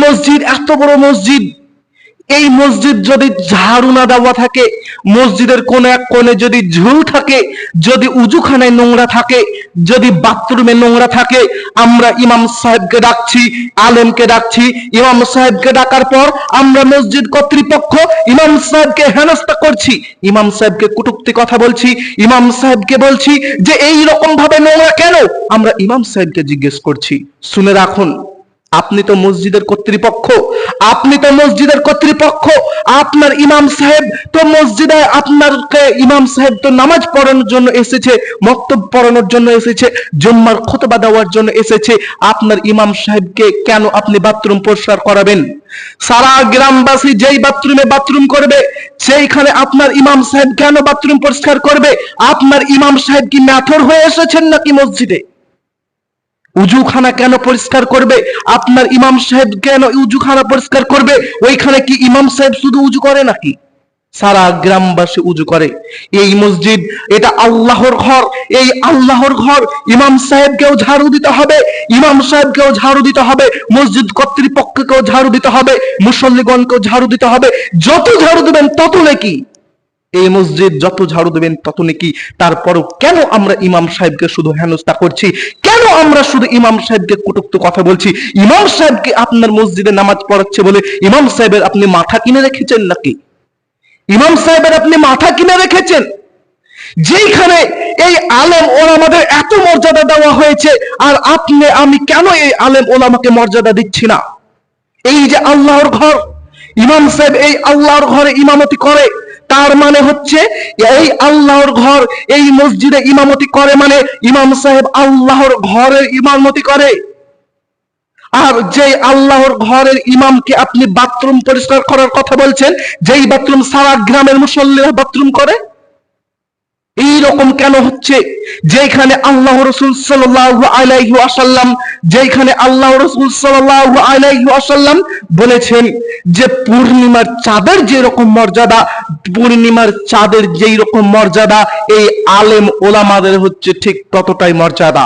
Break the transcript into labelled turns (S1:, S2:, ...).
S1: মসজিদ এত বড় মসজিদ, এই মসজিদ যদি ঝাড়ু না দেওয়া থাকে, মসজিদের কোন এক কোণে যদি ঝুল থাকে, যদি উজুখানায় নোংরা থাকে, যদি বাথরুমে নোংরা থাকে, আমরা ইমাম সাহেবকে ডাকছি, আলেমকে ডাকছি, ইমাম সাহেবকে ডাকার পর আমরা মসজিদ কর্তৃপক্ষ ইমাম সাহেবকে হেনস্থা করছি, ইমাম সাহেবকে কটূক্তি কথা বলছি, ইমাম সাহেবকে বলছি যে এই রকম ভাবে নোংরা কেন। আমরা ইমাম সাহেবকে জিজ্ঞেস করছি। শুনে রাখুন, আপনি তো মসজিদের কর্তৃপক্ষ, আপনি তো মসজিদের কর্তৃপক্ষ, আপনার ইমাম সাহেব তো মসজিদে, আপনাকে ইমাম সাহেব তো নামাজ পড়ানোর জন্য এসেছে, মক্তব পড়ানোর জন্য এসেছে, জুম্মার খুতবা দেওয়ার জন্য এসেছে। আপনার ইমাম সাহেবকে কেন আপনি বাথরুম পরিষ্কার করাবেন? সারা গ্রামবাসী যেই বাথরুমে বাথরুম করবে, সেইখানে আপনার ইমাম সাহেব কেন বাথরুম পরিষ্কার করবে? আপনার ইমাম সাহেব কি মেথর হয়ে এসেছেন নাকি মসজিদে? উজুখানা কেন পরিষ্কার করবে? আপনার ইমাম সাহেব কেন উজুখানা পরিষ্কার করবে? ওইখানে কি ইমাম সাহেব শুধু উজু করে নাকি? সারা গ্রামবাসী উজু করে। এই মসজিদ, এটা আল্লাহর ঘর, এই আল্লাহর ঘর। ইমাম সাহেবকেও ঝাড়ু দিতে হবে, ইমাম সাহেবকেও ঝাড়ু দিতে হবে, মসজিদ কর্তৃপক্ষকেও ঝাড়ু দিতে হবে, মুসল্লিগণকেও ঝাড়ু দিতে হবে। যত ঝাড়ু দেবেন তত নাকি এই মসজিদ, যত ঝাড়ু দেবেন তত নাকি। তারপরও কেন আমরা ইমাম সাহেবকে শুধু হেনস্থা করছি? কেন আমরা শুধু ইমাম সাহেবকে কটূক্ত কথা বলছি? ইমাম সাহেবকে আপনার মসজিদে নামাজ পড়াচ্ছে বলে ইমাম সাহেবের আপনি মাথা কিনে রেখেছেন নাকি? ইমাম সাহেবের আপনি মাথা কিনে রেখেছেন? যেখানে এই আলেম ওলামাদের এত মর্যাদা দেওয়া হয়েছে, আর আপনি আমি কেন এই আলেম ওলামাকে মর্যাদা দিচ্ছি না? এই যে আল্লাহর ঘর, ইমাম সাহেব এই আল্লাহর ঘরে ইমামতি করে, তার মানে হচ্ছে এই আল্লাহর ঘর, এই মসজিদে ইমামতি করে মানে ইমাম সাহেব আল্লাহর ঘরের ইমামতি করে। আর যে আল্লাহর ঘরের ইমামকে আপনি বাথরুম পরিষ্কার করার কথা বলছেন, যেই বাথরুম সারা গ্রামের মুসল্লিরা বাথরুম করে, এই রকম কেন হচ্ছে? যেখানে আল্লাহ রাসূল সাল্লাল্লাহু আলাইহি ওয়াসাল্লাম, যেখানে আল্লাহ রাসূল সাল্লাল্লাহু আলাইহি ওয়াসাল্লাম বলেছেন যে পূর্ণিমার চাঁদের যে রকম মর্যাদা, পূর্ণিমার চাঁদের যেই রকম মর্যাদা, এই আলেম ওলামাদের হচ্ছে ঠিক ততটাই মর্যাদা।